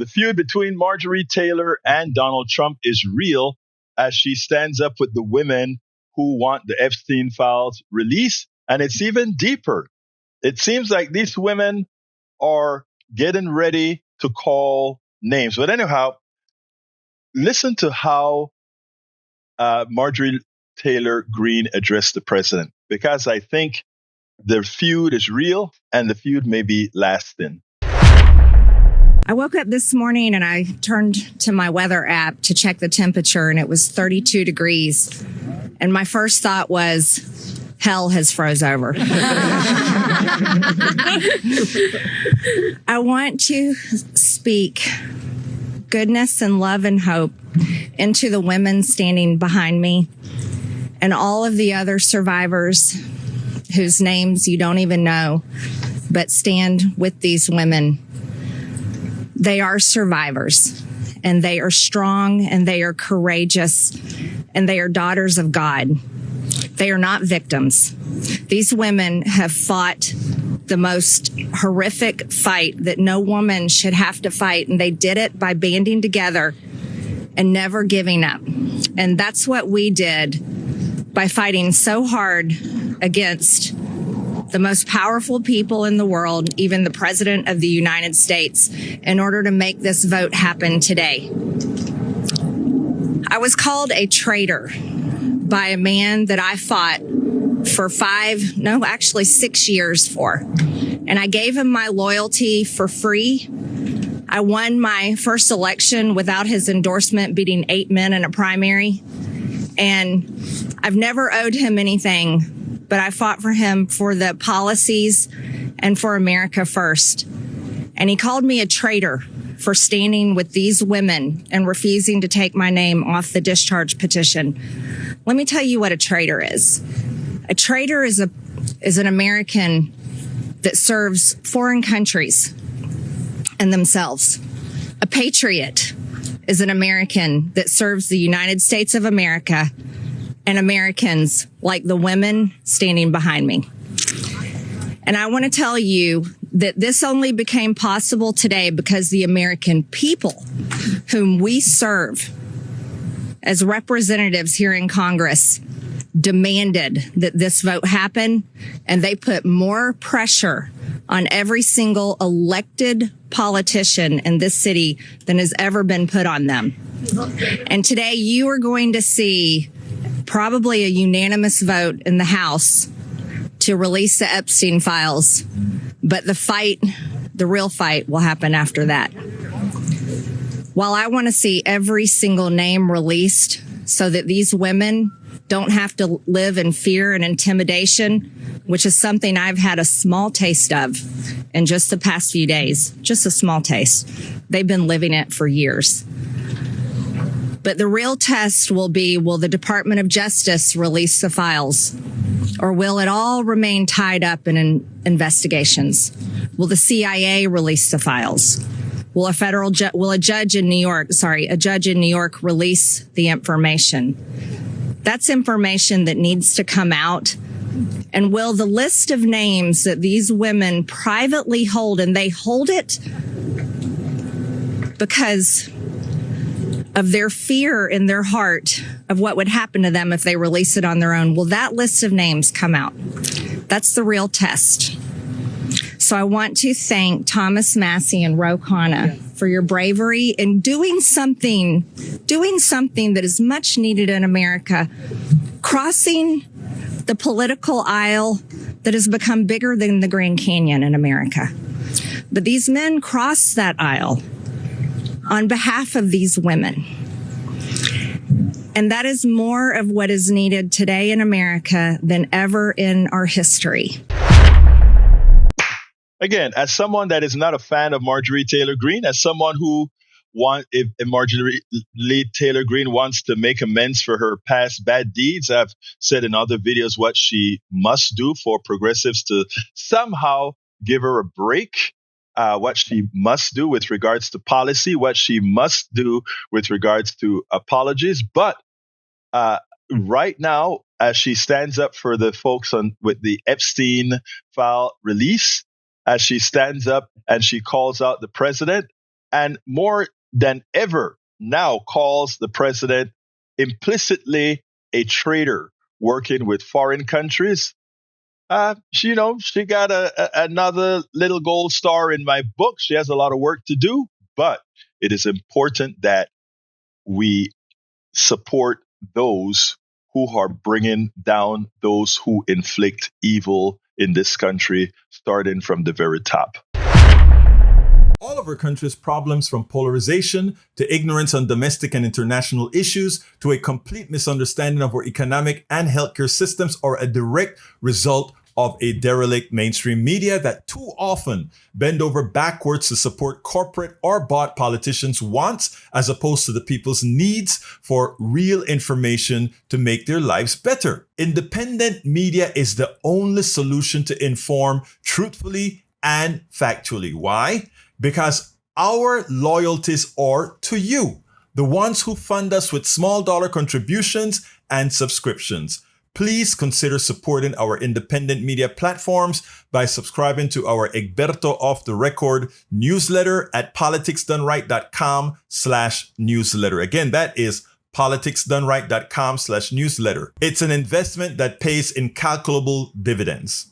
The feud between Marjorie Taylor and Donald Trump is real as she stands up with the women who want the Epstein files released. And it's even deeper. It seems like these women are getting ready to call names. But anyhow, listen to how Marjorie Taylor Greene addressed the president, because I think the feud is real and the feud may be lasting. I woke up this morning and I turned to my weather app to check the temperature, and it was 32 degrees. And my first thought was, hell has froze over. I want to speak goodness and love and hope into the women standing behind me and all of the other survivors whose names you don't even know, but stand with these women. They are survivors, and they are strong, and they are courageous, and they are daughters of God. They are not victims. These women have fought the most horrific fight that no woman should have to fight, and they did it by banding together and never giving up. And that's what we did by fighting so hard against the most powerful people in the world, even the President of the United States, in order to make this vote happen today. I was called a traitor by a man that I fought for 6 years for. And I gave him my loyalty for free. I won my first election without his endorsement, beating 8 men in a primary. And I've never owed him anything, but I fought for him for the policies and for America first. And he called me a traitor for standing with these women and refusing to take my name off the discharge petition. Let me tell you what a traitor is. A traitor is an American that serves foreign countries and themselves. A patriot is an American that serves the United States of America and Americans like the women standing behind me. And I want to tell you that this only became possible today because the American people whom we serve as representatives here in Congress demanded that this vote happen, and they put more pressure on every single elected politician in this city than has ever been put on them. And today you are going to see probably a unanimous vote in the House to release the Epstein files, but the real fight will happen after that. While I want to see every single name released so that these women don't have to live in fear and intimidation, which is something I've had a small taste of in just the past few days, just a small taste. They've been living it for years. But the real test will be, will the Department of Justice release the files? Or will it all remain tied up in investigations? Will the CIA release the files? Will a judge in New York release the information? That's information that needs to come out. And will the list of names that these women privately hold, and they hold it because of their fear in their heart of what would happen to them if they release it on their own, will that list of names come out? That's the real test. So I want to thank Thomas Massey and Ro Khanna for your bravery in doing something that is much needed in America, crossing the political aisle that has become bigger than the Grand Canyon in America. But these men crossed that aisle on behalf of these women. And that is more of what is needed today in America than ever in our history. Again, as someone that is not a fan of Marjorie Taylor Greene, as someone who if Marjorie Taylor Greene wants to make amends for her past bad deeds, I've said in other videos what she must do for progressives to somehow give her a break. What she must do with regards to policy, what she must do with regards to apologies. But right now, as she stands up for the folks with the Epstein file release, as she stands up and she calls out the president, and more than ever now calls the president implicitly a traitor working with foreign countries. She got another little gold star in my book. She has a lot of work to do, but it is important that we support those who are bringing down those who inflict evil in this country, starting from the very top. All of our country's problems, from polarization to ignorance on domestic and international issues to a complete misunderstanding of our economic and healthcare systems, are a direct result of a derelict mainstream media that too often bend over backwards to support corporate or bought politicians' wants as opposed to the people's needs for real information to make their lives better. Independent media is the only solution to inform truthfully and factually. Why? Because our loyalties are to you, the ones who fund us with small dollar contributions and subscriptions. Please consider supporting our independent media platforms by subscribing to our Egberto Off the Record newsletter at politicsdoneright.com/newsletter. Again, that is politicsdoneright.com/newsletter. It's an investment that pays incalculable dividends.